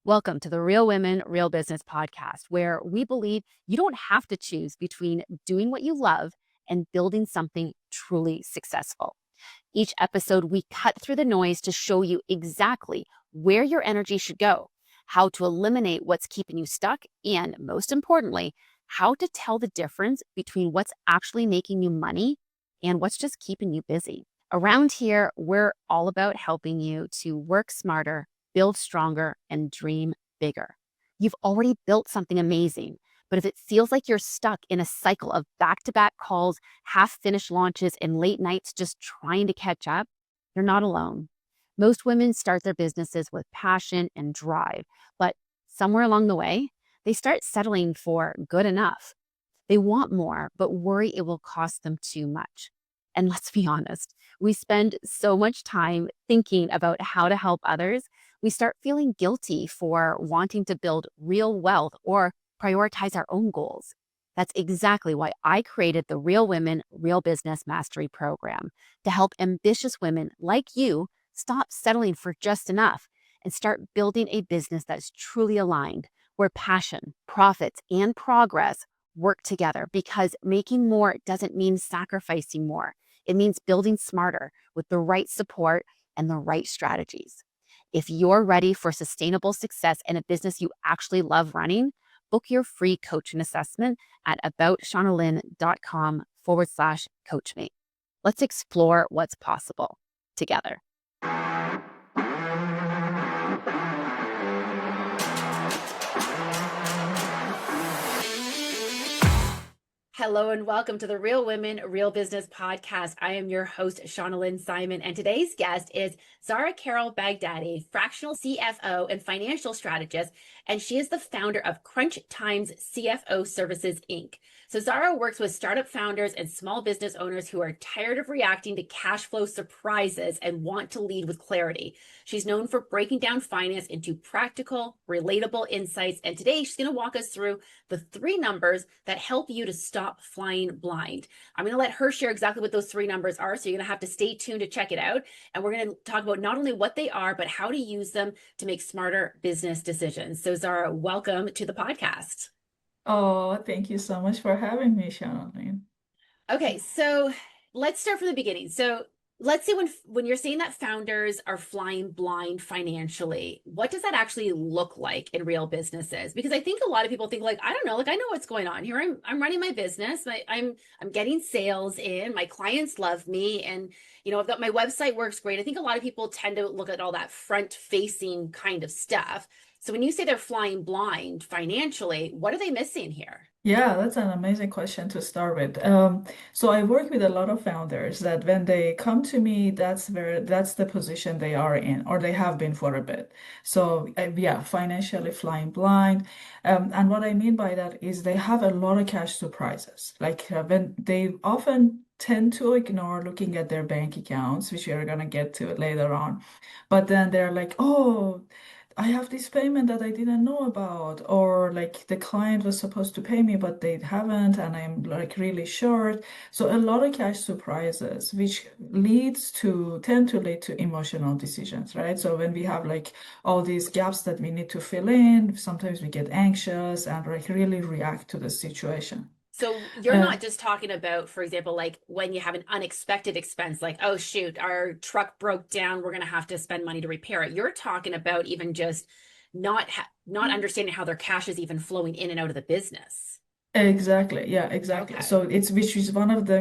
Welcome to the Real Women, Real Business podcast, where we believe you don't have to choose between doing what you love and building something truly successful. Each episode, we cut through the noise to show you exactly where your energy should go, how to eliminate what's keeping you stuck, and most importantly, how to tell the difference between what's actually making you money and what's just keeping you busy. Around here, we're all about helping you to work smarter, build stronger, and dream bigger. You've already built something amazing, but if it feels like you're stuck in a cycle of back to back calls, half finished launches, and late nights just trying to catch up, you're not alone. Most women start their businesses with passion and drive, but somewhere along the way, they start settling for good enough. They want more, but worry it will cost them too much. And let's be honest, we spend so much time thinking about how to help others, we start feeling guilty for wanting to build real wealth or prioritize our own goals. That's exactly why I created the Real Women, Real Business Mastery Program to help ambitious women like you stop settling for just enough and start building a business that's truly aligned, where passion, profits, and progress work together, because making more doesn't mean sacrificing more. It means building smarter with the right support and the right strategies. If you're ready for sustainable success in a business you actually love running, book your free coaching assessment at aboutShaunaLynn.com/coachmate. Let's explore what's possible together. Hello and welcome to the Real Women, Real Business podcast. I am your host, Shauna Lynn Simon, and today's guest is Zahra Carol Baghdadi, Fractional CFO and financial strategist, and she is the founder of Crunch Times CFO Services, Inc. So Zahra works with startup founders and small business owners who are tired of reacting to cash flow surprises and want to lead with clarity. She's known for breaking down finance into practical, relatable insights, and today she's going to walk us through the 3 numbers that help you to stop flying blind. I'm going to let her share exactly what those 3 numbers are, so you're going to have to stay tuned to check it out. And we're going to talk about not only what they are, but how to use them to make smarter business decisions. So Zahra, welcome to the podcast. Oh, thank you so much for having me, Shauna. Okay, so let's start from the beginning. So let's say when you're saying that founders are flying blind financially, what does that actually look like in real businesses? Because I think a lot of people think like, I don't know, like I know what's going on here. I'm running my business. I'm getting sales in. My clients love me, and I've got my website works great. I think a lot of people tend to look at all that front-facing kind of stuff. So when you say they're flying blind financially, what are they missing here? Yeah, that's an amazing question to start with. So I work with a lot of founders that when they come to me, that's the position they are in, or they have been for a bit. So yeah, financially flying blind. And what I mean by that is they have a lot of cash surprises. Like when they often tend to ignore looking at their bank accounts, which we are gonna get to later on. But then they're like, oh, I have this payment that I didn't know about, or like the client was supposed to pay me, but they haven't, and I'm like really short. So a lot of cash surprises, which tend to lead to emotional decisions, right? So when we have like all these gaps that we need to fill in, sometimes we get anxious and like really react to the situation. So you're Uh, not just talking about, for example, like when you have an unexpected expense, like, oh shoot, our truck broke down, we're going to have to spend money to repair it. You're talking about even just not understanding how their cash is even flowing in and out of the business. Exactly. Yeah, exactly. Okay. So it's which is one of the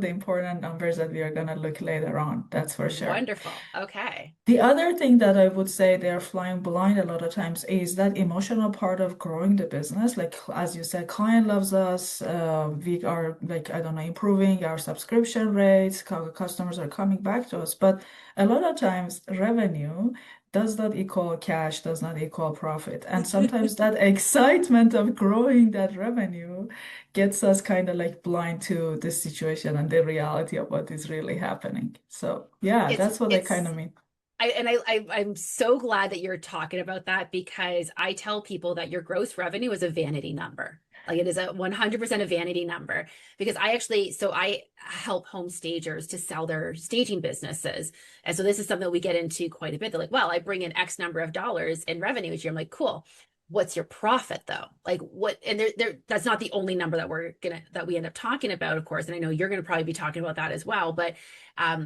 important numbers that we are gonna look later on. That's for sure. Wonderful. Okay. The other thing that I would say they're flying blind a lot of times is that emotional part of growing the business. Like as you said, client loves us. We are like, I don't know, improving our subscription rates. Customers are coming back to us. But a lot of times revenue does not equal cash, does not equal profit. And sometimes that excitement of growing that revenue gets us kind of like blind to the situation and the reality of what is really happening. So yeah, It's that's what I kind it's of mean. I'm so glad that you're talking about that, because I tell people that your gross revenue is a vanity number. Like, it is a 100% a vanity number, because I help home stagers to sell their staging businesses. And so this is something that we get into quite a bit. They're like, well, I bring in X number of dollars in revenue each year. I'm like, cool. What's your profit though? Like, what, and that's not the only number that we end up talking about, of course. And I know you're going to probably be talking about that as well, but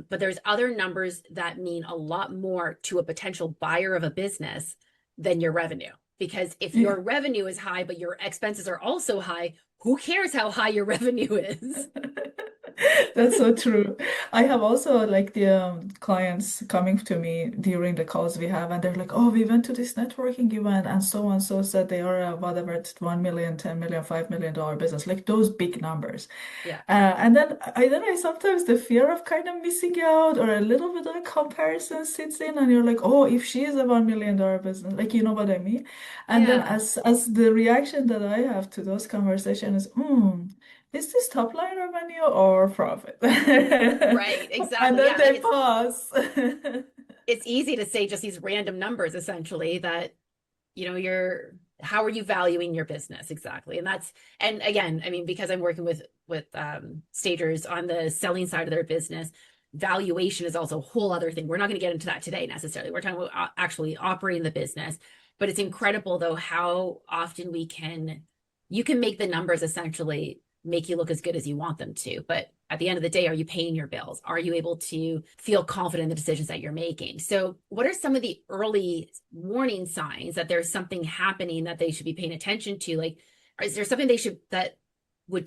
there's other numbers that mean a lot more to a potential buyer of a business than your revenue. Because if Yeah. your revenue is high, but your expenses are also high, who cares how high your revenue is? That's so true. I have also like the clients coming to me during the calls we have, and they're like, "Oh, we went to this networking event, and so and so said they are whatever, it's 1 million, 10 million, $5 million business, like those big numbers." Yeah. And then I sometimes the fear of kind of missing out or a little bit of a comparison sits in, and you're like, "Oh, if she is a $1 million business, like you know what I mean?" And then Yeah. as the reaction that I have to those conversations is, is this top line revenue or profit? Right. And Exactly. then Yeah. Like, they pause. it's easy to say just these random numbers, essentially, that, how are you valuing your business exactly? And again, I mean, because I'm working with stagers on the selling side of their business, valuation is also a whole other thing. We're not going to get into that today necessarily. We're talking about actually operating the business. But it's incredible though how often you can make the numbers essentially make you look as good as you want them to. But at the end of the day, are you paying your bills? Are you able to feel confident in the decisions that you're making? So, what are some of the early warning signs that there's something happening that they should be paying attention to? Like, is there something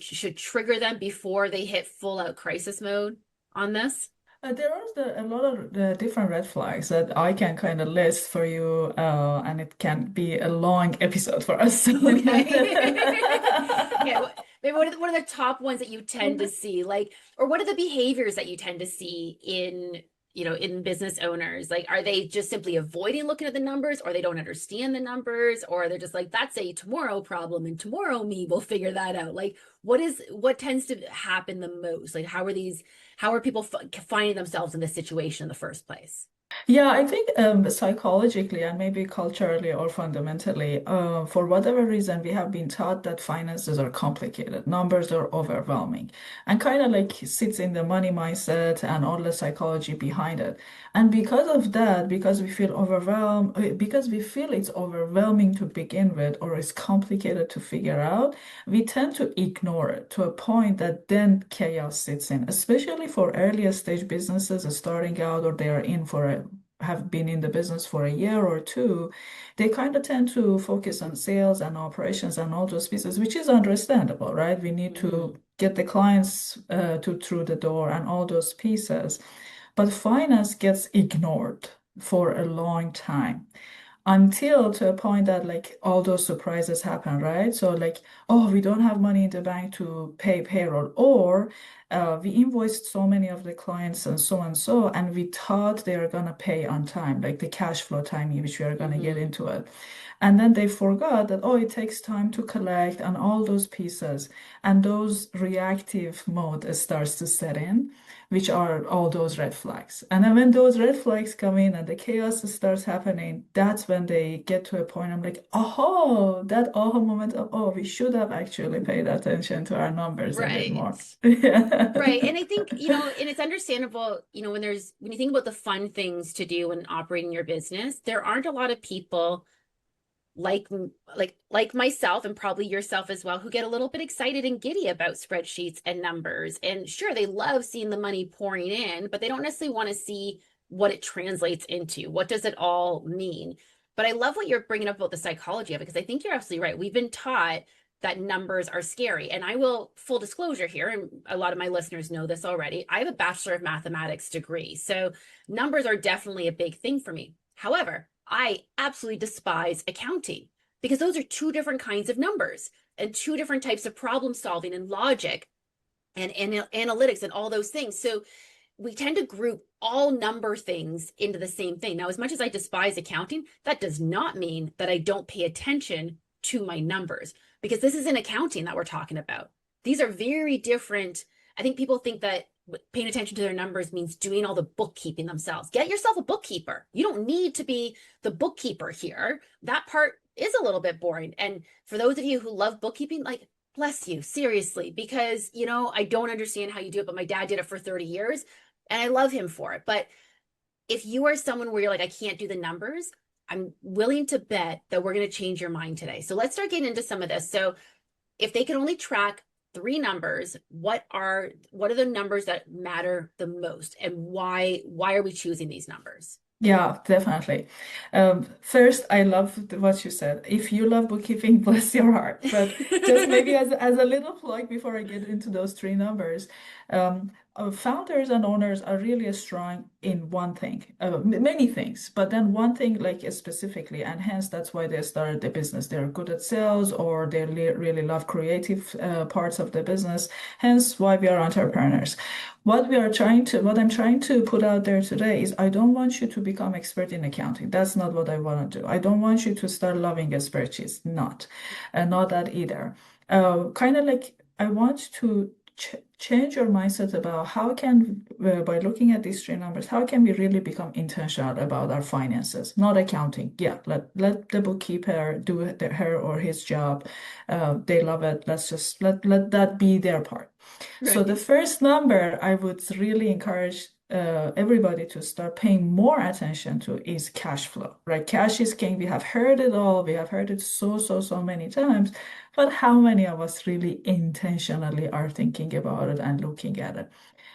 should trigger them before they hit full out crisis mode on this? There are a lot of different red flags that I can kind of list for you, and it can be a long episode for us. Okay. Yeah. Maybe what are the top ones that you tend to see? Like, or what are the behaviors that you tend to see in business owners? Like, are they just simply avoiding looking at the numbers, or they don't understand the numbers, or they're just like, that's a tomorrow problem and tomorrow me will figure that out? Like, what tends to happen the most? Like, how are people finding themselves in this situation in the first place? Yeah, I think psychologically and maybe culturally or fundamentally, for whatever reason, we have been taught that finances are complicated, numbers are overwhelming, and kind of like sits in the money mindset and all the psychology behind it. And because of that, because we feel overwhelmed, because we feel it's overwhelming to begin with or it's complicated to figure out, we tend to ignore it to a point that then chaos sits in, especially for earlier stage businesses starting out or they are in for a have been in the business for a year or two, they kind of tend to focus on sales and operations and all those pieces, which is understandable, right? We need Mm-hmm. to get the clients to through the door and all those pieces. But finance gets ignored for a long time until to a point that like all those surprises happen, right? So like, oh, we don't have money in the bank to pay payroll, or we invoiced so many of the clients and so, and we thought they are gonna pay on time, like the cash flow timing, which we are gonna get Mm-hmm. into it. And then they forgot that, oh, it takes time to collect and all those pieces. And those reactive mode starts to set in, which are all those red flags. And then when those red flags come in and the chaos starts happening, that's when they get to a point. I'm like, oh, that aha moment of, oh, we should have actually paid attention to our numbers a bit Right. more. Yeah. Right. And I think, and it's understandable, when you think about the fun things to do when operating your business, there aren't a lot of people like like myself and probably yourself as well, who get a little bit excited and giddy about spreadsheets and numbers. And sure, they love seeing the money pouring in, but they don't necessarily want to see what it translates into. What does it all mean? But I love what you're bringing up about the psychology of it, because I think you're absolutely right. We've been taught that numbers are scary. And I will, full disclosure here, and a lot of my listeners know this already, I have a Bachelor of Mathematics degree. So numbers are definitely a big thing for me. However, I absolutely despise accounting, because those are two different kinds of numbers and two different types of problem solving and logic and analytics and all those things. So we tend to group all number things into the same thing. Now, as much as I despise accounting, that does not mean that I don't pay attention to my numbers, because this is an accounting that we're talking about. These are very different. I think people think that paying attention to their numbers means doing all the bookkeeping themselves. Get yourself a bookkeeper. You don't need to be the bookkeeper here. That part is a little bit boring. And for those of you who love bookkeeping, like, bless you, seriously, because, I don't understand how you do it, but my dad did it for 30 years and I love him for it. But if you are someone where you're like, I can't do the numbers, I'm willing to bet that we're going to change your mind today. So let's start getting into some of this. So if they can only track three numbers, what are the numbers that matter the most, and why are we choosing these numbers? Yeah, definitely. First, I love what you said. If you love bookkeeping, bless your heart. But just maybe as a little plug before I get into those three numbers, founders and owners are really strong in one thing, many things, but then one thing like specifically, and hence that's why they started the business. They're good at sales, or they really love creative parts of the business. Hence why we are entrepreneurs. What I'm trying to put out there today is I don't want you to become expert in accounting. That's not what I want to do. I don't want you to start loving spreadsheets. Not that either. Kind of like I want to change your mindset about how can, by looking at these three numbers, how can we really become intentional about our finances, not accounting. Yeah, let the bookkeeper do her or his job. They love it. Let's just let that be their part. So Right. the first number I would really encourage everybody to start paying more attention to is cash flow, right? Cash is king. We have heard it all. We have heard it so many times, but how many of us really intentionally are thinking about it and looking at it?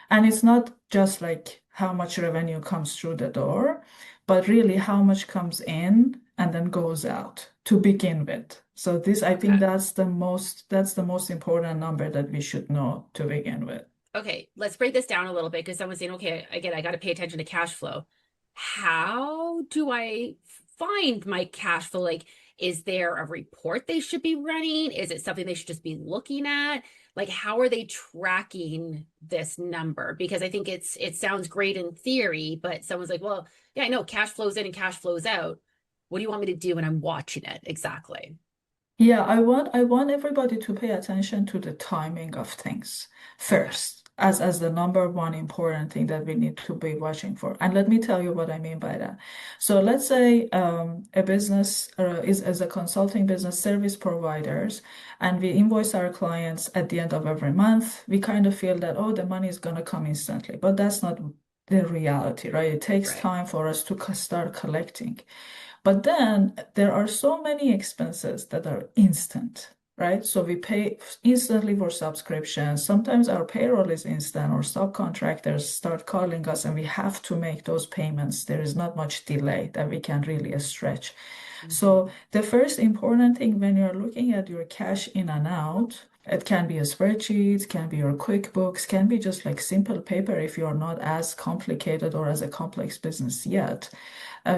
And it's not just like how much revenue comes through the door, but really how much comes in and then goes out to begin with. So this, I think Okay. that's the most important number that we should know to begin with. Okay, let's break this down a little bit because someone's saying, okay, again, I got to pay attention to cash flow. How do I find my cash flow? Like, is there a report they should be running? Is it something they should just be looking at? Like, how are they tracking this number? Because I think it sounds great in theory, but someone's like, well, yeah, I know cash flows in and cash flows out. What do you want me to do when I'm watching it? Exactly. Yeah, I want everybody to pay attention to the timing of things Okay. first, as the number one important thing that we need to be watching for. And let me tell you what I mean by that. So let's say a business is as a consulting business service providers, and we invoice our clients at the end of every month. We kind of feel that, oh, the money is gonna come instantly, but that's not the reality, right? It takes Right. time for us to start collecting. But then there are so many expenses that are instant, right? So we pay instantly for subscriptions. Sometimes our payroll is instant, or subcontractors start calling us and we have to make those payments. There is not much delay that we can really stretch. So Mhm. the first important thing when you're looking at your cash in and out, it can be a spreadsheet, can be your QuickBooks, can be just like simple paper if you're not as complicated or as a complex business yet.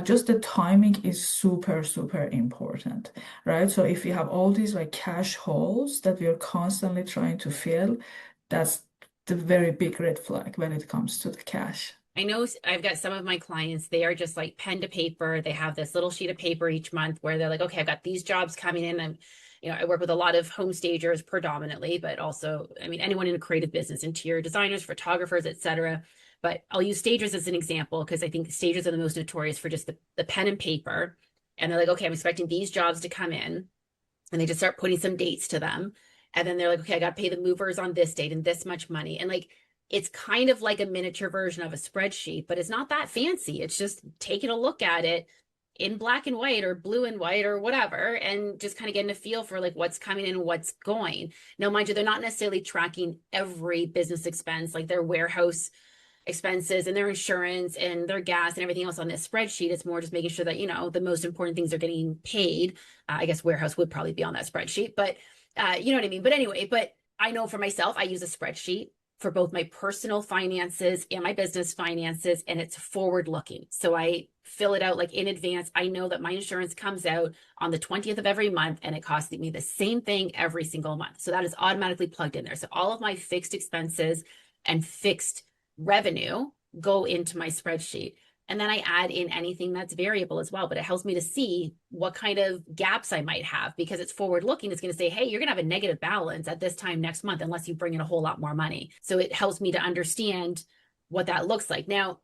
Just the timing is super important, right? So if you have all these like cash holes that we are constantly trying to fill, that's the very big red flag when it comes to the cash. I know I've got some of my clients, they are just like pen to paper. They have this little sheet of paper each month where they're like, okay, I've got these jobs coming in. I work with a lot of home stagers predominantly, but also, I mean, anyone in a creative business, interior designers, photographers, etc. But I'll use stagers as an example because I think stagers are the most notorious for just the pen and paper. And they're like, okay, I'm expecting these jobs to come in. And they just start putting some dates to them. And then they're like, okay, I got to pay the movers on this date and this much money. And like, it's kind of like a miniature version of a spreadsheet, but it's not that fancy. It's just taking a look at it in black and white or blue and white or whatever, and just kind of getting a feel for like what's coming in and what's going. Now, mind you, they're not necessarily tracking every business expense, like their warehouse expenses and their insurance and their gas and everything else on this spreadsheet. It's more just making sure that, the most important things are getting paid. I guess warehouse would probably be on that spreadsheet, but you know what I mean? But anyway, but I know for myself, I use a spreadsheet for both my personal finances and my business finances, and it's forward looking. So I fill it out like in advance. I know that my insurance comes out on the 20th of every month and it costs me the same thing every single month. So that is automatically plugged in there. So all of my fixed expenses and fixed revenue go into my spreadsheet. And then I add in anything that's variable as well, but it helps me to see what kind of gaps I might have because it's forward looking. It's going to say, hey, you're going to have a negative balance at this time next month unless you bring in a whole lot more money. So it helps me to understand what that looks like. Now,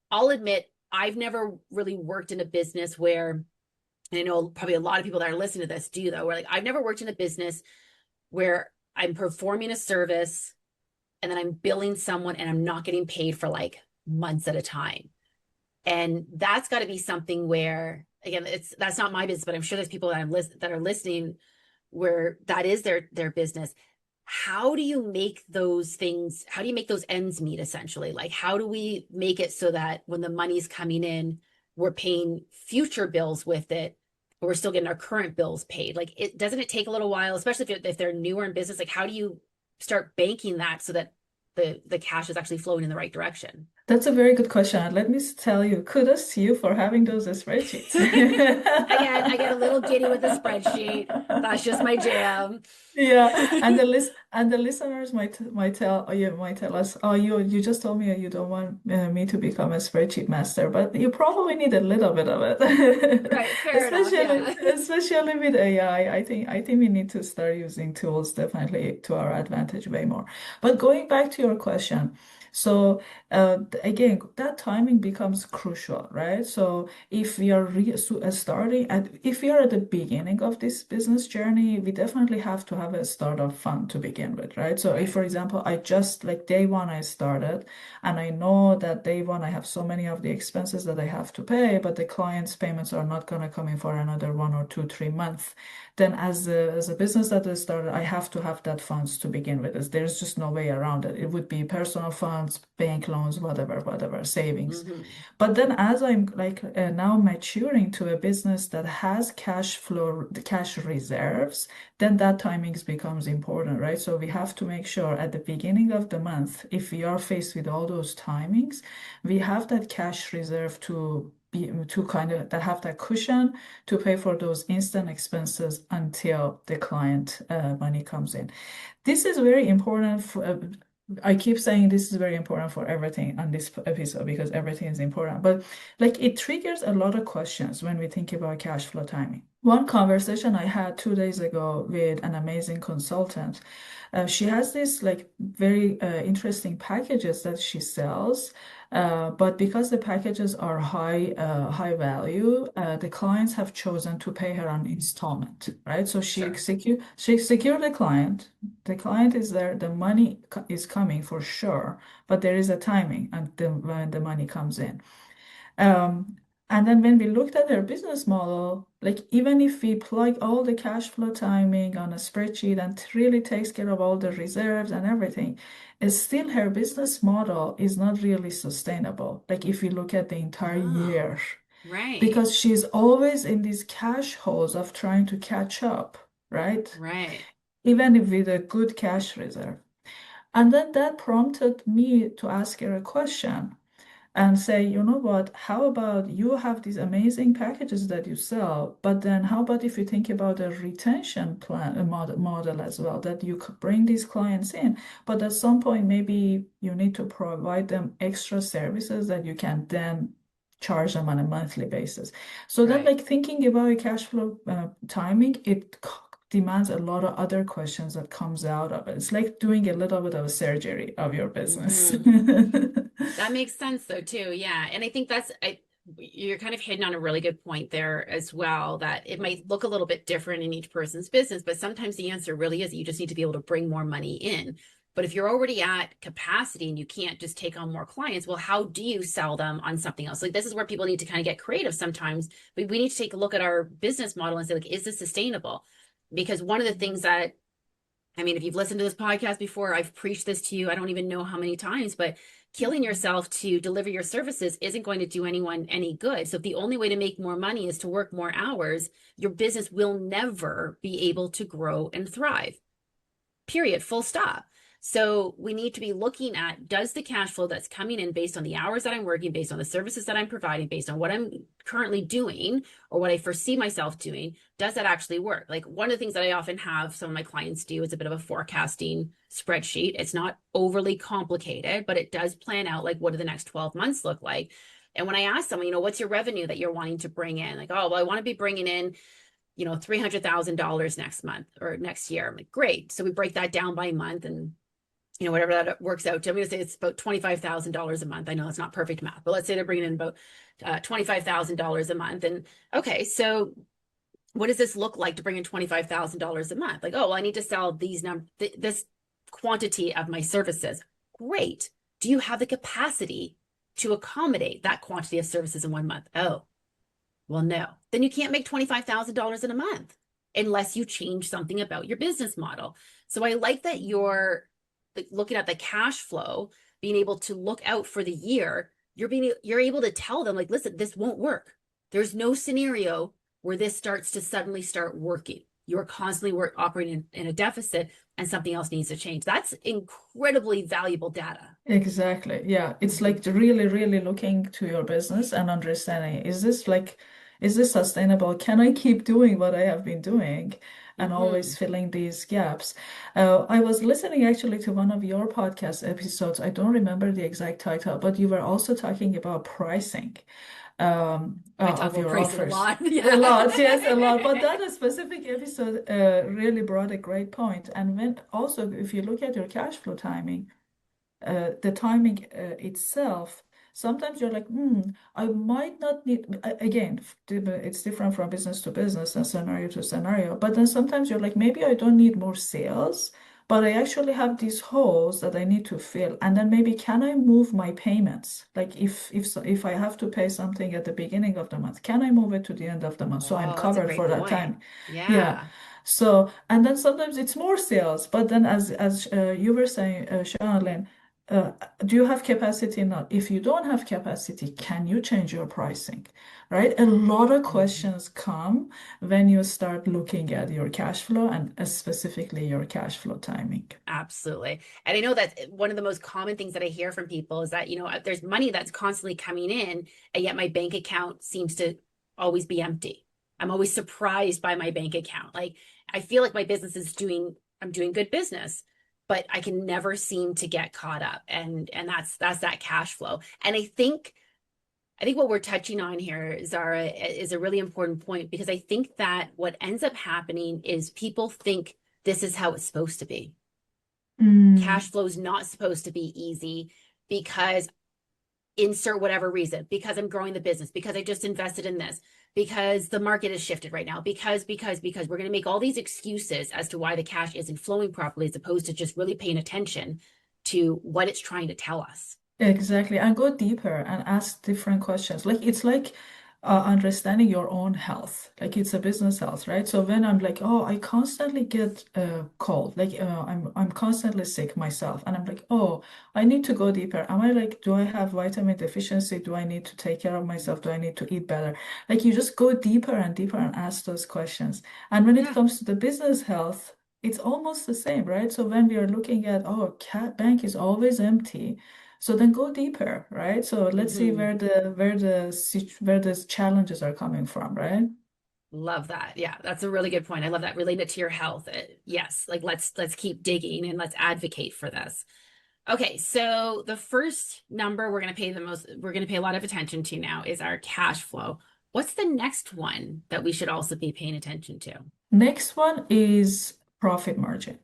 I'll admit, I've never really worked in a business where, and I know probably a lot of people that are listening to this do though, where like I've never worked in a business where I'm performing a service and then I'm billing someone and I'm not getting paid for like months at a time. And that's got to be something where, again, that's not my business, but I'm sure there's people that are listening where that is their business. How do you make those things? How do you make those ends meet essentially? Like, how do we make it so that when the money's coming in, we're paying future bills with it, but we're still getting our current bills paid? Like, it doesn't it take a little while, especially if they're newer in business? Like, how do you start banking that so that the cash is actually flowing in the right direction? That's a very good question. And let me tell you, kudos to you for having those spreadsheets. Again, I get a little giddy with the spreadsheet. That's just my jam. Yeah, and the listeners might tell us, oh, you just told me you don't want me to become a spreadsheet master, but you probably need a little bit of it, Right, fair enough. Yeah. especially with AI. I think we need to start using tools definitely to our advantage way more. But going back to your question, so again, that timing becomes crucial, right? So if we are starting if we are at the beginning of this business journey, we definitely have to have a startup fund to begin with, right? So if, Right. for example, I just like day one I started, and I know that day one I have so many of the expenses that I have to pay, but the client's payments are not going to come in for another 1 or 2, 3 months, then as a business that is started, I have to have that funds to begin with. There's just no way around it. It would be personal funds, bank loans, whatever, savings. Hmm. But then as I'm like now maturing to a business that has cash flow, the cash reserves, then that timings becomes important, right? So we have to make sure at the beginning of the month, if we are faced with all those timings, we have that cash reserve to kind of that have that cushion to pay for those instant expenses until the client money comes in. This is very important for, I keep saying this is very important for everything on this episode because everything is important. But like it triggers a lot of questions when we think about cash flow timing. One conversation I had 2 days ago with an amazing consultant. She has this like very interesting packages that she sells, but because the packages are high value, the clients have chosen to pay her on installment, right? So Sure. she secured the client. The client is there, the money is coming for sure, but there is a timing and when the money comes in. Um, and then when we looked at her business model, like even if we plug all the cash flow timing on a spreadsheet and it really takes care of all the reserves and everything, it's still her business model is not really sustainable. Like if you look at the entire Oh, year, right. because she's always in these cash holes of trying to catch up, right? Right. Even if with a good cash reserve. And then that prompted me to ask her a question and say, you know what, how about you have these amazing packages that you sell, but then how about if you think about a retention plan, a model as well, that you could bring these clients in, but at some point maybe you need to provide them extra services that you can then charge them on a monthly basis. So that Right. like thinking about a cash flow timing, it demands a lot of other questions that comes out of it. It's like doing a little bit of a surgery of your business. Hmm. That makes sense though too. Yeah. And I think you're kind of hitting on a really good point there as well, that it might look a little bit different in each person's business, but sometimes the answer really is you just need to be able to bring more money in. But if you're already at capacity and you can't just take on more clients, well, how do you sell them on something else? Like this is where people need to kind of get creative sometimes. We need to take a look at our business model and say, like, is this sustainable? Because one of the things that I mean, if you've listened to this podcast before, I've preached this to you, I don't even know how many times, but killing yourself to deliver your services isn't going to do anyone any good. So if the only way to make more money is to work more hours, your business will never be able to grow and thrive. Period, full stop. So we need to be looking at, does the cash flow that's coming in based on the hours that I'm working, based on the services that I'm providing, based on what I'm currently doing or what I foresee myself doing, does that actually work? Like one of the things that I often have some of my clients do is a bit of a forecasting spreadsheet. It's not overly complicated, but it does plan out like what do the next 12 months look like? And when I ask someone, what's your revenue that you're wanting to bring in? Like, oh, well, I want to be bringing in, $300,000 next month or next year. I'm like, great. So we break that down by month and, whatever that works out to. I'm going to say it's about $25,000 a month. I know it's not perfect math, but let's say they're bringing in about $25,000 a month. And okay, so what does this look like to bring in $25,000 a month? Like, oh, well, I need to sell this quantity of my services. Great. Do you have the capacity to accommodate that quantity of services in 1 month? Oh, well, no. Then you can't make $25,000 in a month unless you change something about your business model. So I like that you're looking at the cash flow, being able to look out for the year. You're able to tell them, like, listen, this won't work. There's no scenario where this starts to suddenly start working. You're constantly operating in a deficit and something else needs to change. That's incredibly valuable data. Exactly. Yeah. It's like really, really looking to your business and understanding, is this sustainable? Can I keep doing what I have been doing and always Mm-hmm. filling these gaps? I was listening actually to one of your podcast episodes. I don't remember the exact title, but you were also talking about pricing I talk of about your pricing a offers. lot. A Yeah. lot, yes, a lot. But that specific episode really brought a great point. And when also, if you look at your cash flow timing, the timing itself, sometimes you're like, I might not need, again, it's different from business to business and scenario to scenario. But then sometimes you're like, maybe I don't need more sales, but I actually have these holes that I need to fill. And then maybe can I move my payments? Like if I have to pay something at the beginning of the month, can I move it to the end of the month so I'm Oh, that's a covered great for that point. time? Yeah. Yeah. So, and then sometimes it's more sales, but then as you were saying, Shauna Lynn, uh, do you have capacity or not? If you don't have capacity, can you change your pricing? Right? A lot of Mhm. questions come when you start looking at your cash flow and specifically your cash flow timing. Absolutely. And I know that one of the most common things that I hear from people is that, there's money that's constantly coming in, and yet my bank account seems to always be empty. I'm always surprised by my bank account. Like, I feel like my business I'm doing good business, but I can never seem to get caught up. And that's that cash flow. And I think what we're touching on here, Zahra, is a really important point, because I think that what ends up happening is people think this is how it's supposed to be. Mm, Cash flow is not supposed to be easy because insert whatever reason, because I'm growing the business, because I just invested in this, because the market has shifted right now, because we're going to make all these excuses as to why the cash isn't flowing properly, as opposed to just really paying attention to what it's trying to tell us. exactly. And go deeper and ask different questions. Like it's like understanding your own health. Like it's a business health, right? So when I'm like, oh, I constantly get a cold, like I'm constantly sick myself, and I'm like, oh, I need to go deeper. Am I like, do I have vitamin deficiency? Do I need to take care of myself? Do I need to eat better? Like you just go deeper and deeper and ask those questions. And when it Yeah. comes to the business health, it's almost the same, right? So when we are looking at, oh, cat bank is always empty. So then go deeper, right? So let's see Mm-hmm. where the challenges are coming from, right? Love that. Yeah, that's a really good point. I love that. Related to your health. Yes, like let's keep digging and let's advocate for this. Okay, so the first number we're going to pay a lot of attention to now is our cash flow. What's the next one that we should also be paying attention to? Next one is profit margin.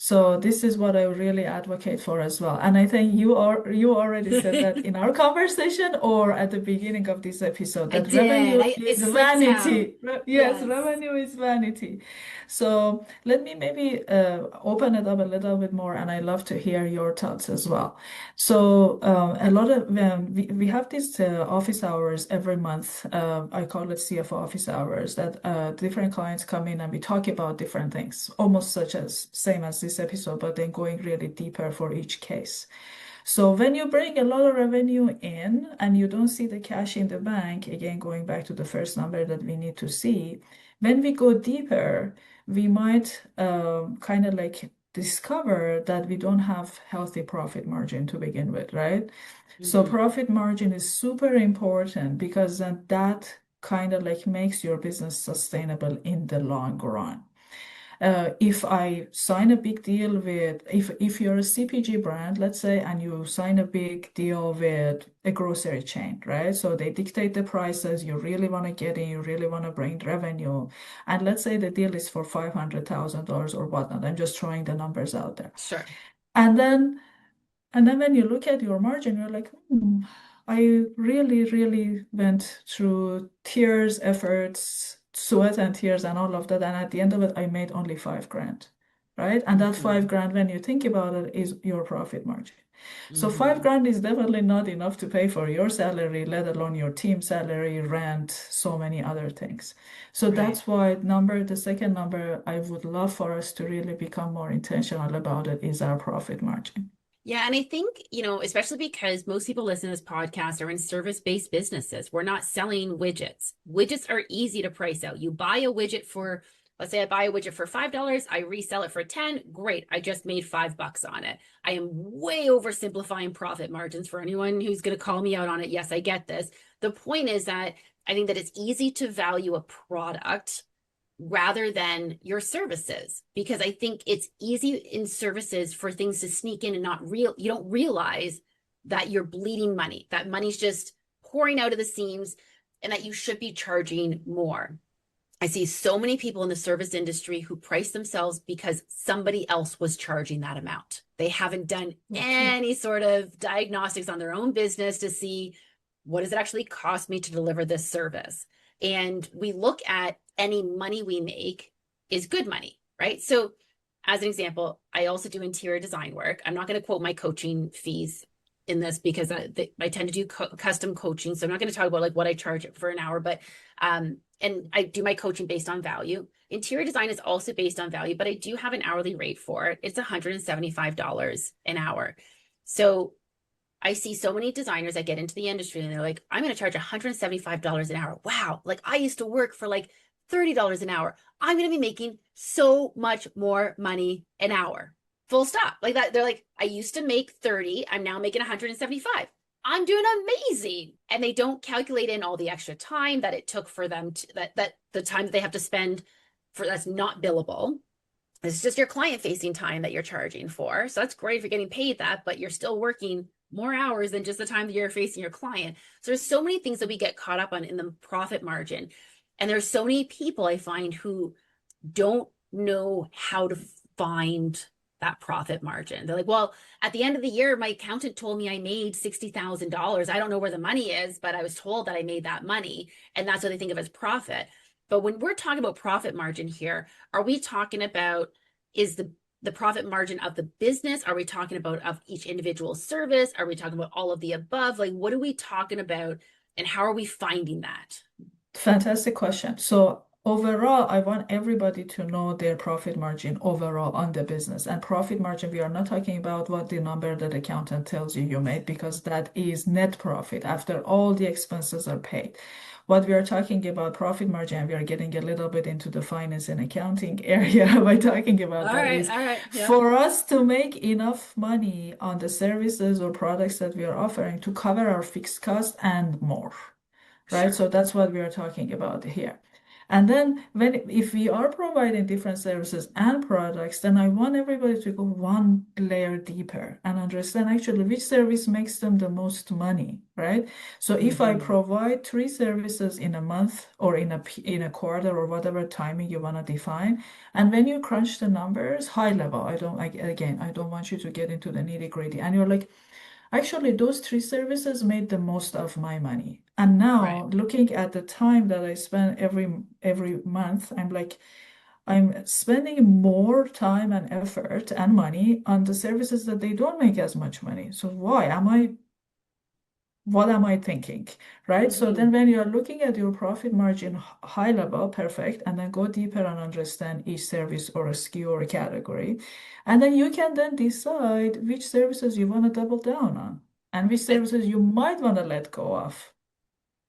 So this is what I really advocate for as well. And I think you already said that in our conversation or at the beginning of this episode I that did. revenue It is slipped out. vanity. Yes, Yes. revenue is vanity. So let me maybe open it up a little bit more, and I love to hear your thoughts as well. So a lot of we have these office hours every month. I call it CFO office hours that different clients come in and we talk about different things, almost such as same as this episode, but then going really deeper for each case. So when you bring a lot of revenue in and you don't see the cash in the bank, again, going back to the first number that we need to see, when we go deeper, we might kind of like discover that we don't have healthy profit margin to begin with, right? So Hmm. profit margin is super important because then that kind of like makes your business sustainable in the long run. If I sign a big deal with, if you're a CPG brand, let's say, and you sign a big deal with a grocery chain, right? So they dictate the prices, you really want to get in, you really want to bring revenue. And let's say the deal is for $500,000 or whatnot. I'm just throwing the numbers out there. Sure. And then when you look at your margin, you're like, I really, really went through tears, efforts, sweat and tears and all of that. And at the end of it, I made only 5 grand, right? And that Mm-hmm. 5 grand, when you think about it, is your profit margin. So five Mm-hmm. grand is definitely not enough to pay for your salary, let alone your team salary, rent, so many other things. So Right. that's why the second number I would love for us to really become more intentional about it is our profit margin. Yeah, and I think, especially because most people listening to this podcast are in service-based businesses. We're not selling widgets. Widgets are easy to price out. You buy a widget for, let's say I buy a widget for $5, I resell it for 10, great. I just made $5 on it. I am way oversimplifying profit margins for anyone who's going to call me out on it. Yes, I get this. The point is that I think that it's easy to value a product rather than your services, because I think it's easy in services for things to sneak in and you don't realize that you're bleeding money, that money's just pouring out of the seams, and that you should be charging more. I see so many people in the service industry who price themselves because somebody else was charging that amount. They haven't done So true. any sort of diagnostics on their own business to see, what does it actually cost me to deliver this service? And we look at any money we make is good money, right? So, as an example, I also do interior design work. I'm not going to quote my coaching fees in this because I tend to do custom coaching. So I'm not going to talk about like what I charge for an hour, but and I do my coaching based on value. Interior design is also based on value, but I do have an hourly rate for it. It's $175 an hour. So I see so many designers that get into the industry and they're like, I'm going to charge $175 an hour. Wow. Like I used to work for like $30 an hour. I'm going to be making so much more money an hour. Full stop. Like that. They're like, I used to make 30. I'm now making 175. I'm doing amazing. And they don't calculate in all the extra time that it took for them to, that the time that they have to spend for that's not billable. It's just your client facing time that you're charging for. So that's great if you're getting paid that, but you're still working more hours than just the time that you're facing your client. So there's so many things that we get caught up on in the profit margin. And there's so many people I find who don't know how to find that profit margin. They're like, well, at the end of the year, my accountant told me I made $60,000. I don't know where the money is, but I was told that I made that money. And that's what they think of as profit. But when we're talking about profit margin here, are we talking about is the profit margin of the business? Are we talking about of each individual service? Are we talking about all of the above? Like, what are we talking about and how are we finding that? Fantastic question. So overall, I want everybody to know their profit margin overall on the business. And profit margin, we are not talking about what the number that accountant tells you made, because that is net profit after all the expenses are paid. What we are talking about profit margin, we are getting a little bit into the finance and accounting area by talking about that, is All right. Yeah. for us to make enough money on the services or products that we are offering to cover our fixed costs and more, right? Sure. So that's what we are talking about here. And then if we are providing different services and products, then I want everybody to go one layer deeper and understand actually which service makes them the most money, right? So if I Mm-hmm. provide 3 services in a month or in a quarter or whatever timing you want to define, and when you crunch the numbers, high level, I don't want you to get into the nitty gritty, and you're like, actually, those 3 services made the most of my money. And Right. now, looking at the time that I spend every month, I'm like, I'm spending more time and effort and money on the services that they don't make as much money. So why am I what am I thinking, right? So Mm-hmm. then when you're looking at your profit margin high level, perfect, and then go deeper and understand each service or a SKU or a category. And then you can then decide which services you want to double down on and which I, services you might want to let go of.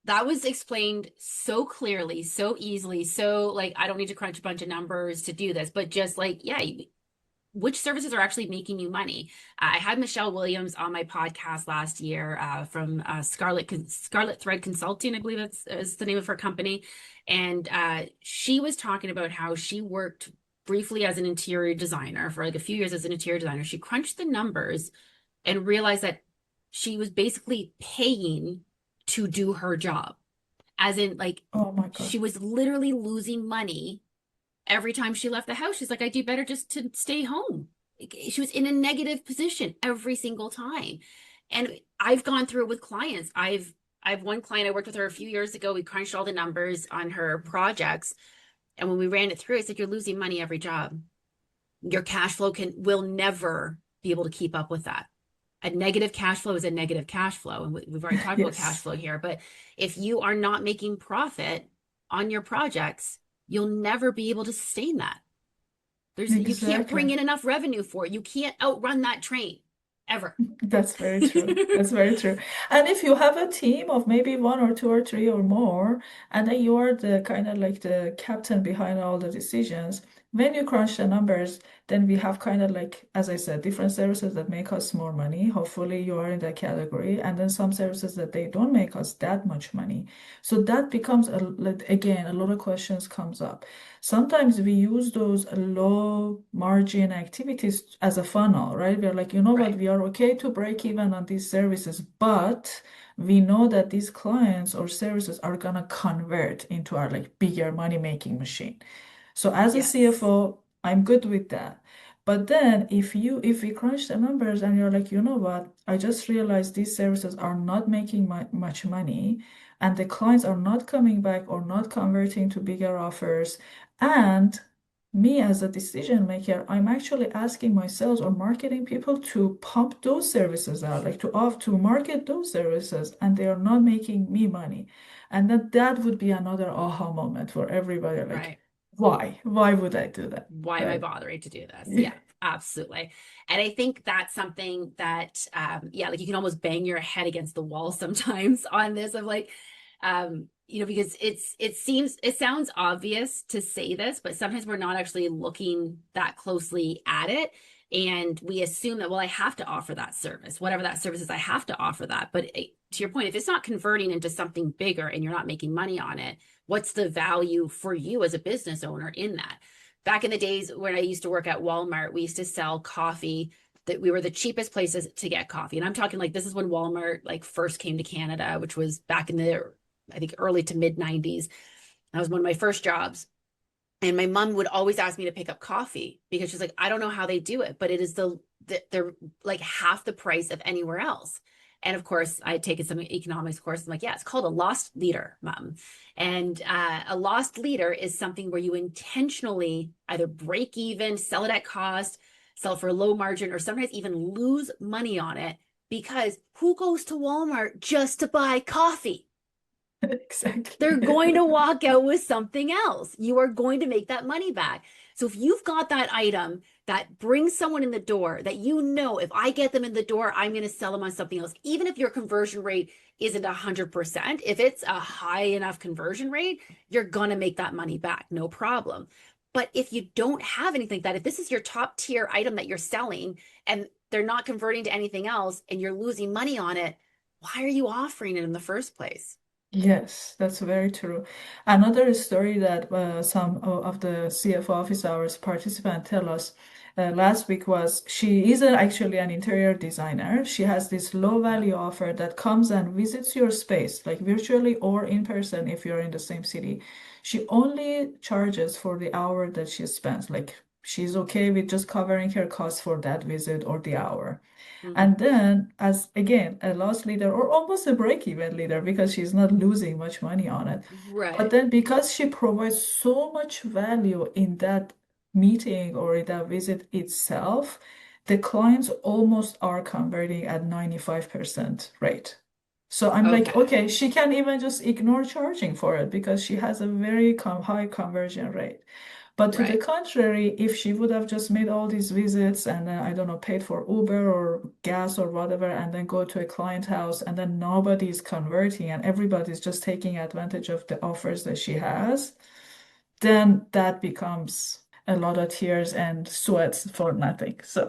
that was explained so clearly, so easily. So, like, I don't need to crunch a bunch of numbers to do this, but just like, yeah, which services are actually making you money. I had Michelle Williams on my podcast last year from Scarlet Thread Consulting, I believe that's is the name of her company, and she was talking about how she worked briefly as an interior designer for like a few years as an interior designer. She crunched the numbers and realized that she was basically paying to do her job. As in, like, Oh my God. she was literally losing money every time she left the house. She's like, I do better just to stay home. She was in a negative position every single time. And I've gone through it with clients. I've one client I worked with her a few years ago. We crunched all the numbers on her projects. And when we ran it through, I said, you're losing money every job. Your cash flow will never be able to keep up with that. A negative cash flow is a negative cash flow. And we've already talked about cash Yes, flow here. But if you are not making profit on your projects, you'll never be able to sustain that. You can't bring exactly. in enough revenue for it. You can't outrun that train ever. That's very true. That's very true. And if you have a team of maybe one or two or three or more, and then you are the kind of like the captain behind all the decisions, when you crunch the numbers, then we have kind of like, as I said, different services that make us more money. Hopefully you are in that category. And then some services that they don't make us that much money. So that becomes, again, a lot of questions comes up. Sometimes we use those low margin activities as a funnel, right? We're like, you know what, Right. we are okay to break even on these services, but we know that these clients or services are gonna convert into our like bigger money making machine. So as a Yes. CFO, I'm good with that. But then if we crunch the numbers and you're like, you know what, I just realized these services are not making much money and the clients are not coming back or not converting to bigger offers. And me as a decision maker, I'm actually asking my sales or marketing people to pump those services out, like to market those services, and they are not making me money. And that would be another aha moment for everybody. Like, Right. why? Why would I do that? Why am I Right? bothering to do this? Yeah, absolutely. And I think that's something that, yeah, like you can almost bang your head against the wall sometimes on this of like, because it sounds obvious to say this, but sometimes we're not actually looking that closely at it. And we assume that, well, I have to offer that service, whatever that service is, I have to offer that. But to your point, if it's not converting into something bigger and you're not making money on it, what's the value for you as a business owner in that? Back in the days when I used to work at Walmart, we used to sell coffee that we were the cheapest places to get coffee. And I'm talking like this is when Walmart like first came to Canada, which was back in the I think early to mid 90s. That was one of my first jobs. And my mom would always ask me to pick up coffee because she's like, I don't know how they do it, but it is they're like half the price of anywhere else. And of course, I had taken some economics course. I'm like, yeah, it's called a lost leader, mom. And a lost leader is something where you intentionally either break even, sell it at cost, sell for a low margin, or sometimes even lose money on it because who goes to Walmart just to buy coffee? They're Exactly. going to walk out with something else. You are going to make that money back. So if you've got that item that brings someone in the door that you know, if I get them in the door, I'm going to sell them on something else, even if your conversion rate isn't 100%, if it's a high enough conversion rate, you're going to make that money back, no problem. But if you don't have anything like that, if this is your top tier item that you're selling and they're not converting to anything else and you're losing money on it, why are you offering it in the first place? Yes, that's very true. Another story that some of the CFO office hours participants tell us last week was she is actually an interior designer. She has this low value offer that comes and visits your space, like virtually or in person if you're in the same city. She only charges for the hour that she spends. Like she's okay with just covering her costs for that visit or the hour. Mhm. And then, as again, a loss leader or almost a break-even leader because she's not losing much money on it. But Right. then, because she provides so much value in that meeting or in that visit itself, the clients almost are converting at 95% rate. So I'm like, Okay. okay, she can even just ignore charging for it because she has a very high conversion rate. But to the Right. contrary, if she would have just made all these visits and I don't know, paid for Uber or gas or whatever, and then go to a client house and then nobody's converting and everybody's just taking advantage of the offers that she has, then that becomes a lot of tears and sweats for nothing. So,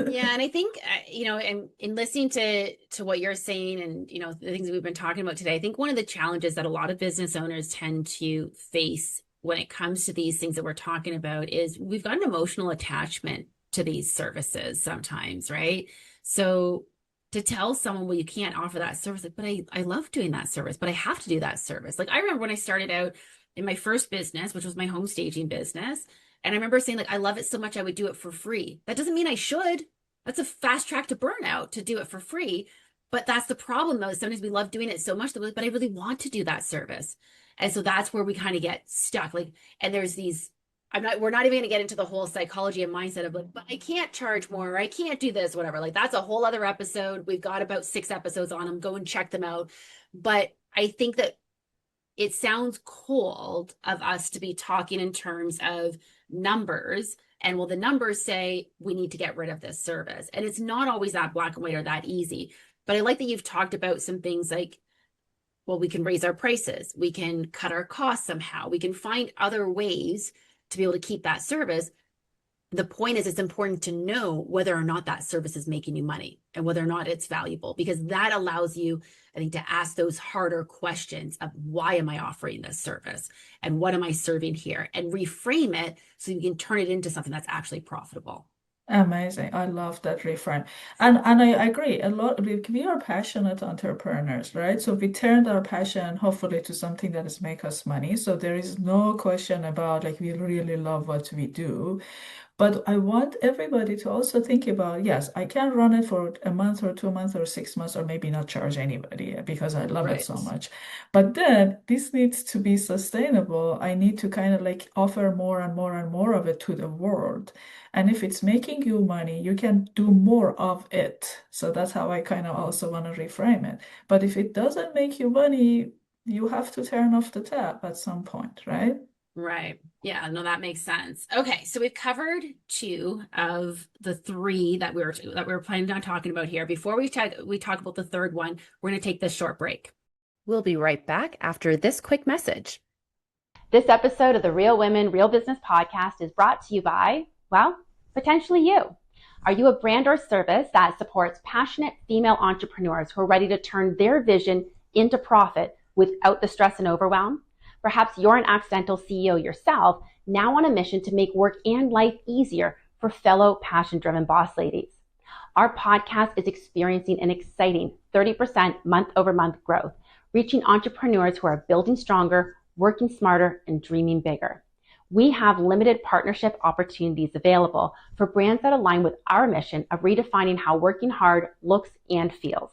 Yeah, and I think and in listening to what you're saying and the things that we've been talking about today, I think one of the challenges that a lot of business owners tend to face when it comes to these things that we're talking about is we've got an emotional attachment to these services sometimes, right? So to tell someone, well, you can't offer that service, like, but I love doing that service, but I have to do that service. Like I remember when I started out in my first business, which was my home staging business, and I remember saying, like, I love it so much I would do it for free. That doesn't mean I should. That's a fast track to burnout to do it for free. But that's the problem, though. Sometimes we love doing it so much that but I really want to do that service. And so that's where we kind of get stuck. Like, and there's these, we're not even going to get into the whole psychology and mindset of like, but I can't charge more, or I can't do this, whatever. Like, that's a whole other episode. We've got about 6 episodes on them. Go and check them out. But I think that it sounds cold of us to be talking in terms of numbers. And well, the numbers say we need to get rid of this service. And it's not always that black and white or that easy. But I like that you've talked about some things like, well, we can raise our prices, we can cut our costs somehow, we can find other ways to be able to keep that service. The point is, it's important to know whether or not that service is making you money and whether or not it's valuable, because that allows you, I think, to ask those harder questions of why am I offering this service and what am I serving here, and reframe it so you can turn it into something that's actually profitable. Amazing. I love that reframe. And I agree. A lot we are passionate entrepreneurs, right? So we turned our passion hopefully to something that is make us money. So there is no question about like we really love what we do. But I want everybody to also think about, yes, I can run it for a month or 2 months or 6 months, or maybe not charge anybody because I love it so Right. much. But then this needs to be sustainable. I need to kind of like offer more and more and more of it to the world. And if it's making you money, you can do more of it. So that's how I kind of also want to reframe it. But if it doesn't make you money, you have to turn off the tap at some point, right? Right. Yeah, no, that makes sense. Okay, so we've covered 2 of the 3 that we were planning on talking about here. Before we talk about the third one, we're going to take this short break. We'll be right back after this quick message. This episode of the Real Women, Real Business podcast is brought to you by, well, potentially you. Are you a brand or service that supports passionate female entrepreneurs who are ready to turn their vision into profit without the stress and overwhelm? Perhaps you're an accidental CEO yourself, now on a mission to make work and life easier for fellow passion-driven boss ladies. Our podcast is experiencing an exciting 30% month-over-month growth, reaching entrepreneurs who are building stronger, working smarter, and dreaming bigger. We have limited partnership opportunities available for brands that align with our mission of redefining how working hard looks and feels.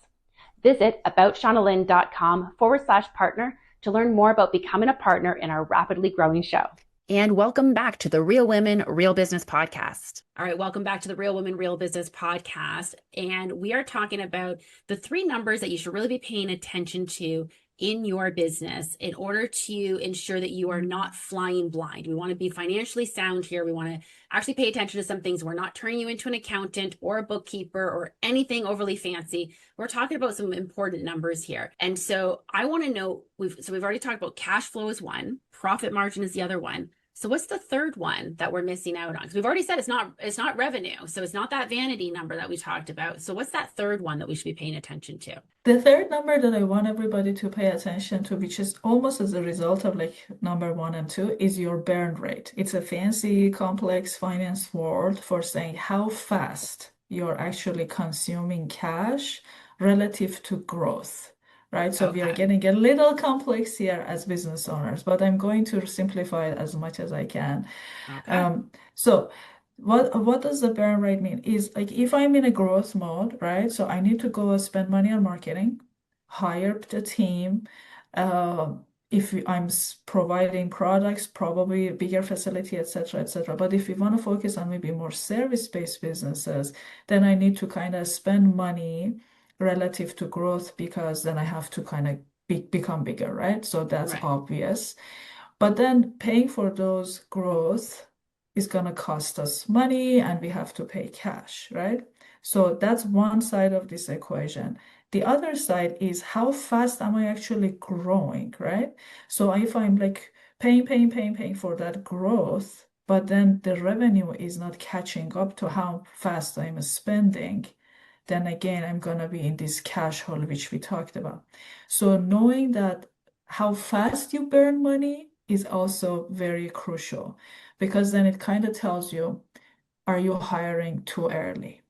Visit aboutShaunaLynn.com/partner to learn more about becoming a partner in our rapidly growing show. And welcome back to the Real Women, Real Business podcast. All right, welcome back to the Real Women, Real Business podcast. And we are talking about the 3 numbers that you should really be paying attention to in your business in order to ensure that you are not flying blind. We want to be financially sound here. We want to actually pay attention to some things. We're not turning you into an accountant or a bookkeeper or anything overly fancy. We're talking about some important numbers here. And so I want to know, we've already talked about cash flow is one, profit margin is the other one. So what's the third one that we're missing out on? Because we've already said it's not revenue. So it's not that vanity number that we talked about. So what's that third one that we should be paying attention to? The third number that I want everybody to pay attention to, which is almost as a result of like number 1 and 2, is your burn rate. It's a fancy, complex finance word for saying how fast you're actually consuming cash relative to growth, right? So we are Okay. getting a little complex here as business owners, but I'm going to simplify it as much as I can. Okay. So what does the burn rate mean? Is like if I'm in a growth mode, right? So I need to go spend money on marketing, hire the team. If I'm providing products, probably a bigger facility, etc., etc. But if we want to focus on maybe more service-based businesses, then I need to kind of spend money relative to growth because then I have to kind of become bigger, right? So that's Right. obvious. But then paying for those growth is going to cost us money and we have to pay cash, right? So that's one side of this equation. The other side is how fast am I actually growing, right? So if I'm like paying for that growth, but then the revenue is not catching up to how fast I'm spending, then again, I'm going to be in this cash hole, which we talked about. So knowing that how fast you burn money is also very crucial, because then it kind of tells you, are you hiring too early?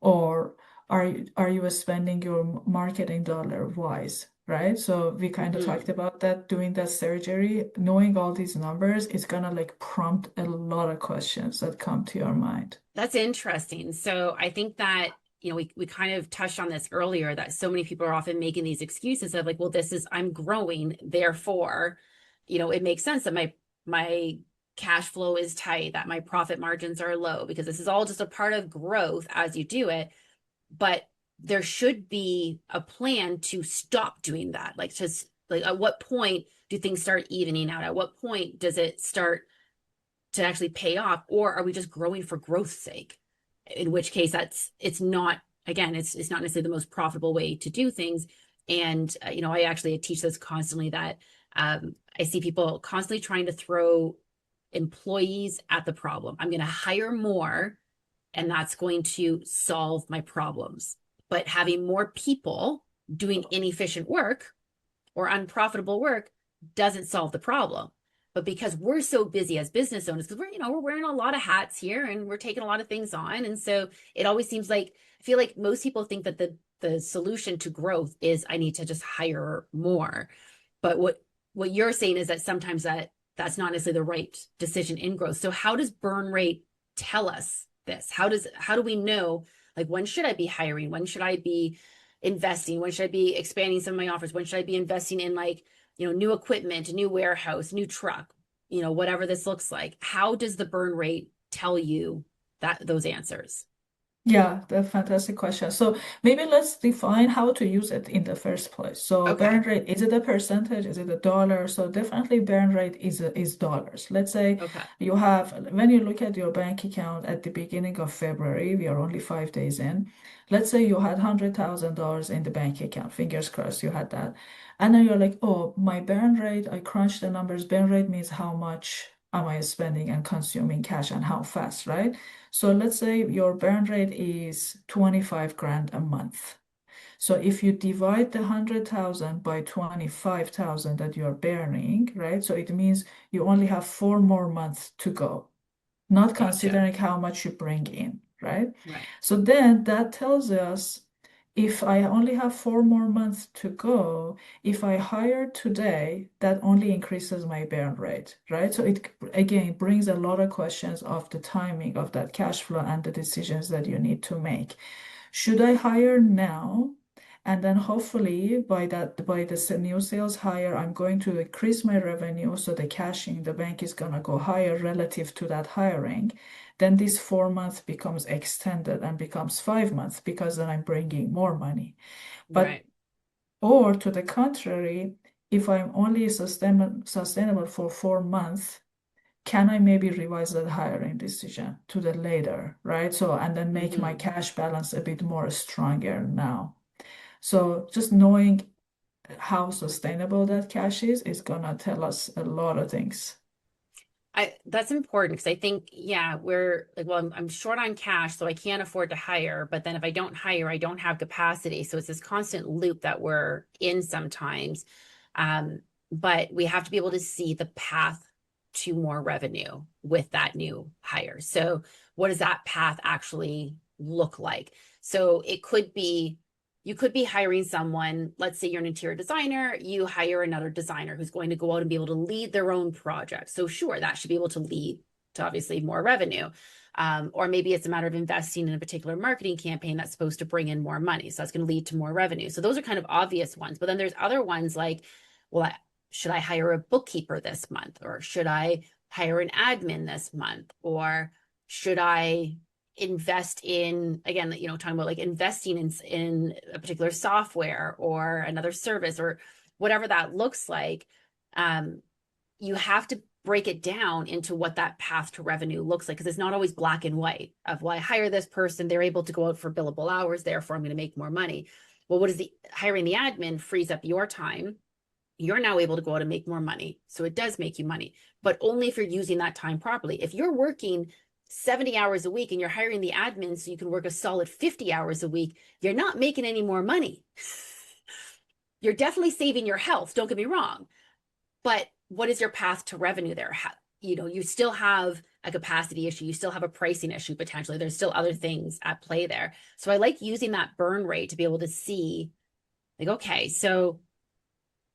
Or are you spending your marketing dollar wise, right? So we kind of talked Mhm. about that, doing that surgery, knowing all these numbers is gonna like prompt a lot of questions that come to your mind. That's interesting. So I think that, we kind of touched on this earlier that so many people are often making these excuses of like, well, I'm growing, therefore, it makes sense that my cash flow is tight, that my profit margins are low, because this is all just a part of growth as you do it. But there should be a plan to stop doing that. Like, just like, at what point do things start evening out? At what point does it start to actually pay off? Or are we just growing for growth's sake? In which case it's not, again, it's not necessarily the most profitable way to do things. And I teach this constantly, that I see people constantly trying to throw employees at the problem. I'm going to hire more and that's going to solve my problems. But having more people doing inefficient work or unprofitable work doesn't solve the problem. But because we're so busy as business owners, because we're wearing a lot of hats here and we're taking a lot of things on. And so it always seems like, I feel like most people think that the solution to growth is I need to just hire more. But what you're saying is that sometimes that's not necessarily the right decision in growth. So how does burn rate tell us this? How do we know, like, when should I be hiring? When should I be investing? When should I be expanding some of my offers? When should I be investing in, like, new equipment, a new warehouse, new truck, whatever this looks like? How does the burn rate tell you those answers? Yeah, that's a fantastic question. So maybe let's define how to use it in the first place. So burn Okay. rate, is it a percentage? Is it a dollar? So definitely burn rate is dollars. Let's say Okay. when you look at your bank account at the beginning of February, we are only 5 days in. Let's say you had $100,000 in the bank account. Fingers crossed you had that. And then you're like, oh, my burn rate, I crunched the numbers. Burn rate means how much am I spending and consuming cash and how fast, right? So let's say your burn rate is 25 grand a month. So if you divide the 100,000 by 25,000 that you're burning, right? So it means you only have 4 more months to go, not Gotcha. considering how much you bring in, right? Right. So then that tells us, if I only have 4 more months to go, if I hire today, that only increases my burn rate, right? So it again brings a lot of questions of the timing of that cash flow and the decisions that you need to make. Should I hire now? And then hopefully by this new sales hire, I'm going to increase my revenue, so the cash in the bank is gonna go higher relative to that hiring. Then this 4 months becomes extended and becomes 5 months, because then I'm bringing more money. But Right. or to the contrary, if I'm only sustainable for 4 months, can I maybe revise that hiring decision to the later, right? So, and then make my Hmm. cash balance a bit more stronger now. So just knowing how sustainable that cash is gonna tell us a lot of things. That's important because I think, yeah, we're like, well, I'm short on cash, so I can't afford to hire. But then if I don't hire, I don't have capacity. So it's this constant loop that we're in sometimes. Um, but we have to be able to see the path to more revenue with that new hire. So what does that path actually look like? So you could be hiring someone, let's say you're an interior designer, you hire another designer who's going to go out and be able to lead their own project. So sure, that should be able to lead to obviously more revenue. Or maybe it's a matter of investing in a particular marketing campaign that's supposed to bring in more money. So that's going to lead to more revenue. So those are kind of obvious ones. But then there's other ones like, well, should I hire a bookkeeper this month? Or should I hire an admin this month? Or should I invest in, again, talking about like investing in a particular software or another service or whatever that looks like. um, you have to break it down into what that path to revenue looks like, because it's not always black and white of, well, I hire this person, they're able to go out for billable hours, therefore I'm going to make more money. Well, what is the hiring the admin frees up your time, you're now able to go out and make more money. So it does make you money, but only if you're using that time properly. If you're working 70 hours a week and you're hiring the admin so you can work a solid 50 hours a week, you're not making any more money. You're definitely saving your health, don't get me wrong, but what is your path to revenue there? You still have a capacity issue, you still have a pricing issue potentially. There's still other things at play there. So I like using that burn rate to be able to see, like, okay, so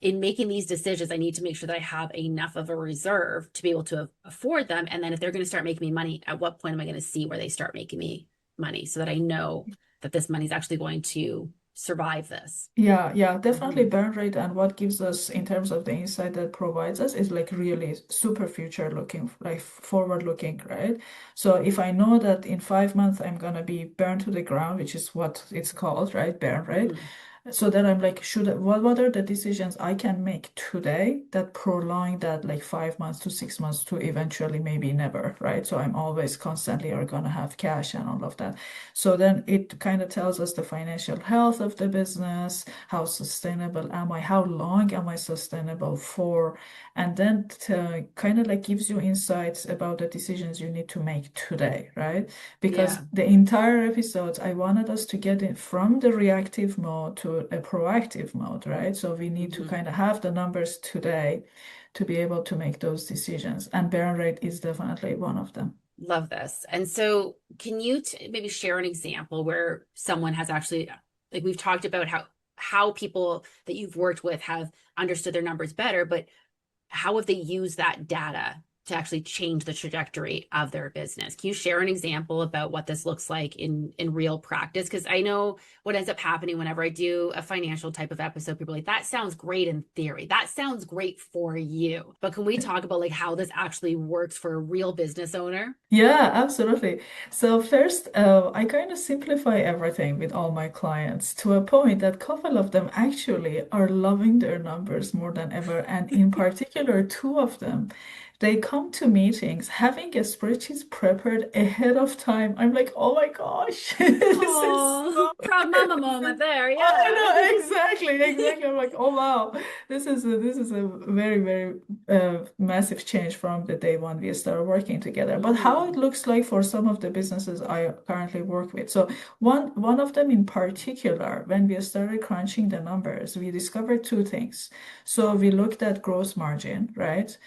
in making these decisions, I need to make sure that I have enough of a reserve to be able to afford them. And then if they're going to start making me money, at what point am I going to see where they start making me money so that I know that this money is actually going to survive this? Yeah, yeah, definitely Mm-hmm. burn rate. And what gives us in terms of the insight that provides us is like really super future looking, like forward looking, right? So if I know that in 5 months I'm gonna be burned to the ground, which is what it's called, right? Burn rate. Mm-hmm. So then I'm like, what are the decisions I can make today that prolong that like 5 months to 6 months to eventually maybe never, right? So I'm always constantly are gonna have cash and all of that. So then it kind of tells us the financial health of the business, how sustainable am I, how long am I sustainable for, and then kind of like gives you insights about the decisions you need to make today, right? Because Yeah. the entire episodes, I wanted us to get in from the reactive mode to a proactive mode, right? So we need to Mm-hmm. kind of have the numbers today to be able to make those decisions. And burn rate is definitely one of them. Love this. And so, can you maybe share an example where someone has actually, like we've talked about how people that you've worked with have understood their numbers better, but how have they used that data to actually change the trajectory of their business? Can you share an example about what this looks like in real practice? Because I know what ends up happening whenever I do a financial type of episode, people are like, that sounds great in theory. That sounds great for you. But can we talk about like how this actually works for a real business owner? Yeah, absolutely. So first, I kind of simplify everything with all my clients to a point that couple of them actually are loving their numbers more than ever. And in particular, two of them, they come to meetings having a spreadsheet prepared ahead of time. I'm like, oh my gosh, this is Oh, so proud mama moment there. I Yeah. know exactly, exactly. I'm like, oh wow, this is a very, very massive change from the day one we started working together. But how it Mm-hmm. looks like for some of the businesses I currently work with. So one of them in particular, when we started crunching the numbers, we discovered two things. So we looked at gross margin, right?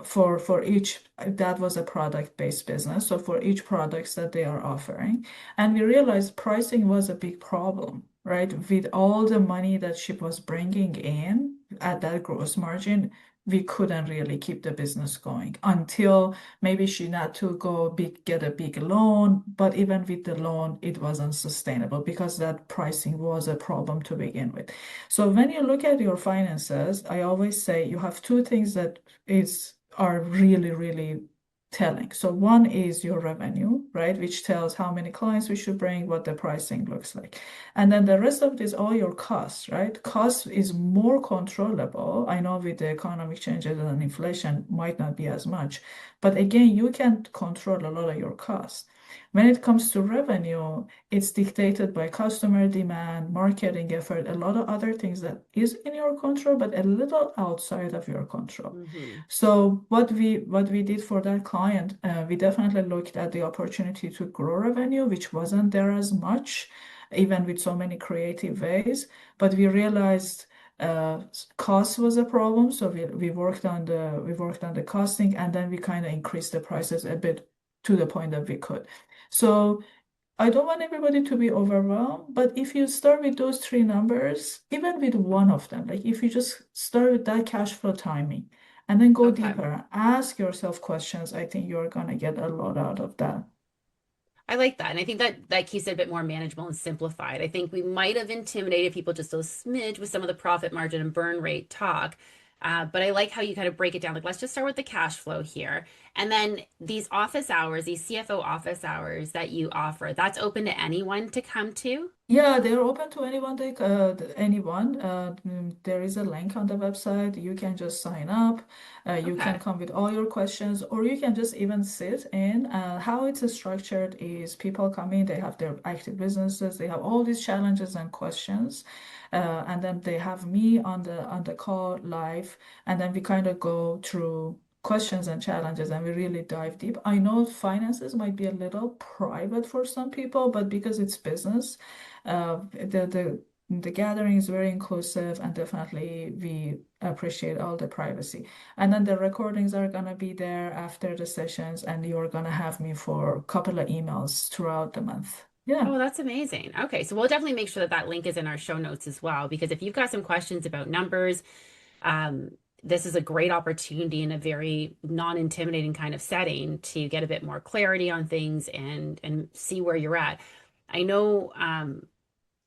For each that was a product-based business. So for each products that they are offering. And we realized pricing was a big problem, right? With all the money that she was bringing in at that gross margin, we couldn't really keep the business going until maybe she had to go get a big loan. But even with the loan, it wasn't sustainable because that pricing was a problem to begin with. So when you look at your finances, I always say you have two things that are really, really telling. So one is your revenue, right, which tells how many clients we should bring, what the pricing looks like. And then the rest of it is all your costs, right? Cost is more controllable. I know with the economic changes and inflation might not be as much, but again, you can control a lot of your costs. When it comes to revenue, it's dictated by customer demand, marketing effort, a lot of other things that is in your control, but a little outside of your control. Mm-hmm. So what we did for that client, we definitely looked at the opportunity to grow revenue, which wasn't there as much, even with so many creative ways. But we realized cost was a problem, so we worked on the costing, and then we kind of increased the prices a bit to the point that we could. So I don't want everybody to be overwhelmed, but if you start with those three numbers, even with one of them, like if you just start with that cash flow timing and then go Okay. deeper, ask yourself questions, I think you're going to get a lot out of that. I like that. And I think that keeps it a bit more manageable and simplified. I think we might have intimidated people just a smidge with some of the profit margin and burn rate talk. But I like how you kind of break it down. Like, let's just start with the cash flow here. And then these office hours, these CFO office hours that you offer, that's open to anyone to come to. Yeah, they're open to anyone. Anyone. There is a link on the website. You can just sign up. You can Okay. come with all your questions, or you can just even sit in. How it's structured is people come in, they have their active businesses, they have all these challenges and questions, and then they have me on the call live, and then we kind of go through questions and challenges and we really dive deep. I know finances might be a little private for some people, but because it's business, the The gathering is very inclusive, and definitely we appreciate all the privacy. And then the recordings are gonna be there after the sessions, and you're gonna have me for a couple of emails throughout the month. Yeah. Oh, that's amazing. Okay, so we'll definitely make sure that that link is in our show notes as well, because if you've got some questions about numbers, um, this is a great opportunity in a very non-intimidating kind of setting to get a bit more clarity on things and see where you're at. I know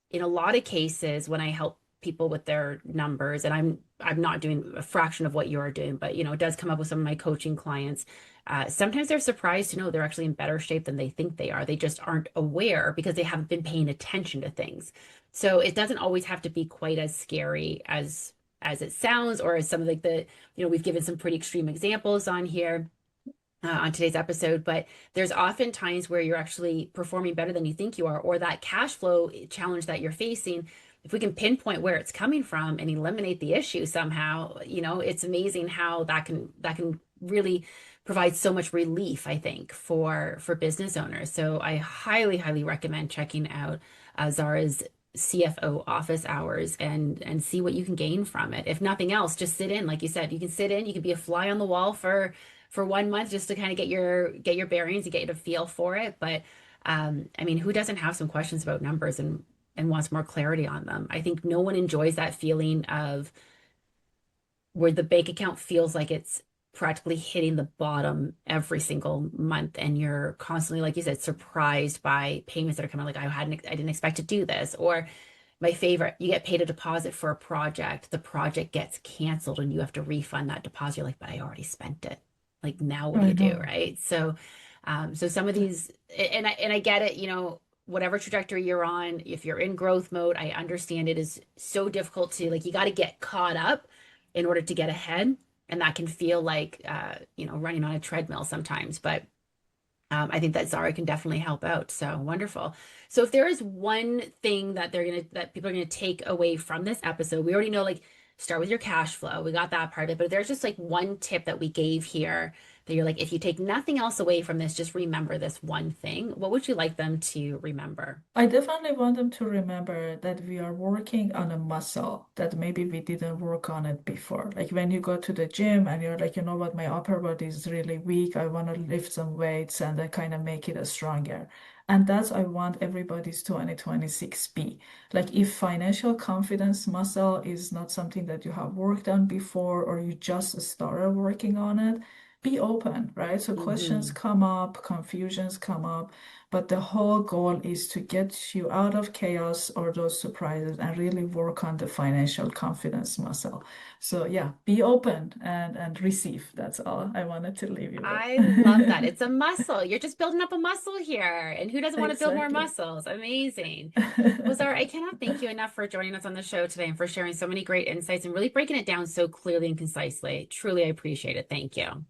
in a lot of cases when I help people with their numbers, and I'm not doing a fraction of what you're doing, but it does come up with some of my coaching clients. Sometimes they're surprised to know they're actually in better shape than they think they are. They just aren't aware because they haven't been paying attention to things. So it doesn't always have to be quite as scary as it sounds, or as some of like we've given some pretty extreme examples on here on today's episode, but there's often times where you're actually performing better than you think you are, or that cash flow challenge that you're facing. If we can pinpoint where it's coming from and eliminate the issue somehow, it's amazing how that can really provide so much relief, I think, for business owners. So I highly, highly recommend checking out Zahra's CFO office hours and see what you can gain from it. If nothing else, just sit in. Like you said, you can sit in, you can be a fly on the wall for 1 month just to kind of get your bearings and get you to feel for it. But I mean, who doesn't have some questions about numbers and wants more clarity on them? I think no one enjoys that feeling of where the bank account feels like it's practically hitting the bottom every single month, and you're constantly, like you said, surprised by payments that are coming. Like I didn't expect to do this. Or my favorite, you get paid a deposit for a project, the project gets canceled and you have to refund that deposit. You're like, but I already spent it. Like, now what do I you do, know. right? So some of these, and I get it, whatever trajectory you're on, if you're in growth mode, I understand it is so difficult to, like, you got to get caught up in order to get ahead. And that can feel like, running on a treadmill sometimes. But I think that Zahra can definitely help out. So wonderful. So if there is one thing that people are gonna take away from this episode, we already know, like, start with your cash flow. We got that part of it. But if there's just like one tip that we gave here that you're like, if you take nothing else away from this, just remember this one thing, what would you like them to remember? I definitely want them to remember that we are working on a muscle that maybe we didn't work on it before. Like when you go to the gym and you're like, you know what, my upper body is really weak. I want to lift some weights and I kind of make it stronger. And that's I want everybody's 2026 be. Like if financial confidence muscle is not something that you have worked on before or you just started working on it, be open, right? So questions Hmm. come up, confusions come up, but the whole goal is to get you out of chaos or those surprises and really work on the financial confidence muscle. So yeah, be open and receive. That's all I wanted to leave you I love that. with. It's a muscle. You're just building up a muscle here. And who doesn't want to build more Exactly. muscles? Amazing. Well, Zara, I cannot thank you enough for joining us on the show today and for sharing so many great insights and really breaking it down so clearly and concisely. Truly, I appreciate it. Thank you.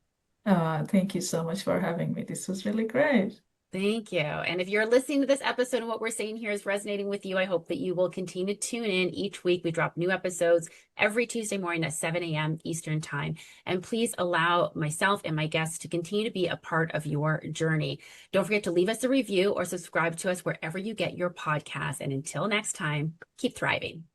Thank you so much for having me. This was really great. Thank you. And if you're listening to this episode and what we're saying here is resonating with you, I hope that you will continue to tune in each week. We drop new episodes every Tuesday morning at 7 a.m. Eastern Time. And please allow myself and my guests to continue to be a part of your journey. Don't forget to leave us a review or subscribe to us wherever you get your podcasts. And until next time, keep thriving.